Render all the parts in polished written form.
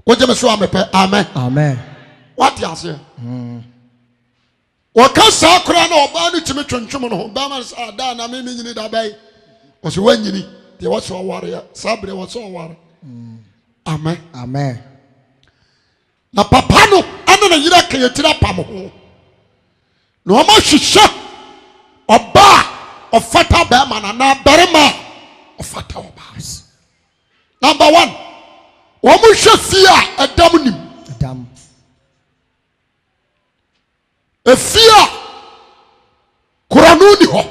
Oje me so amepe. Amen. Amen. What you say? Waka sa kura na oba no timi twentwem no ba man sa da na me nyini da bai. O se wanyini. They was so warrior. Sabre was so warrior. Amen. Amen. Na papa no ana na yira kan yetira pam ho. No ma hwehwe oba ofata ba man na barema ofata oba. Number 1. Wo mu hwe fia adam nim. Adam. Efia koranu ni ho.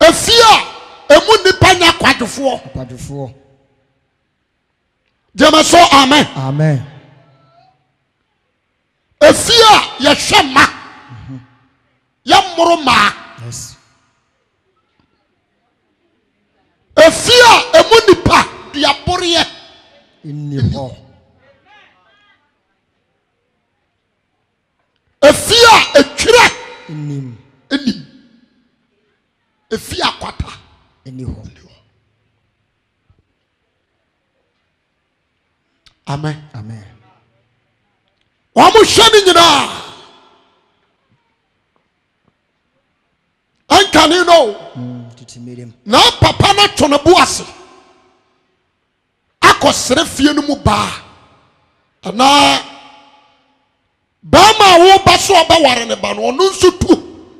Efia emu nipa nya kwadwofo. Jema so amen. Amen. Efia ye hwema. Ya muruma. Yes. Efia emu nipa diaboriye Inni ho. Efia etwire Inni. Efia kwata Inni ho. Amen. Amen. Wa mu hwani nyina. Anka ni no. Titimirim. Na papa na tonabu ase. Akosere fie no mu ba. Ana bama wo ba so oba ware ne ba no onu nso tu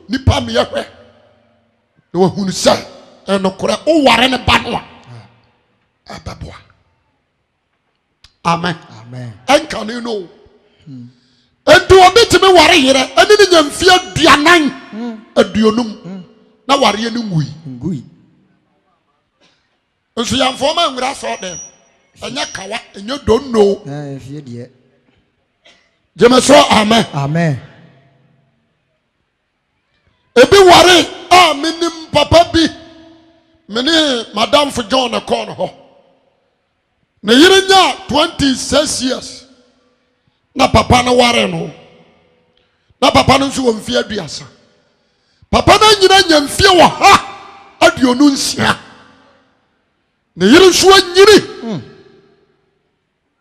nipa me yehwe. Na wo hunu sa enokore o ware ne ba no a. Ababoa. Amen. Amen. Anka ni no. Enti obetime ware yere ani ni nyamfie aduanan aduonum na ware ni ngui. Nso yamfo ma nwura so dem. Anya kawa enyo donno. Fie de. Jemeso amen. Amen. Ebi ware a minim papa bi mene madam for John Akon ho. Na yire nya 26 years. Na papa na ware no. Na papa no nso wo mfie aduasa. Papa na nyina nya mfie wo ha aduonu nsia. Na yire nso anyiri.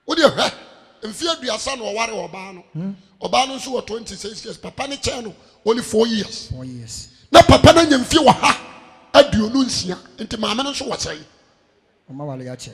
Odi ehwe mfie aduasa na ware oba no. Oba no nso wo 26 years. Papa ne che no only 4 years. 4 years. Na papa na nya mfie wo ha aduonu nsia. Enti maame no nso wo sei. Oma wale ya che.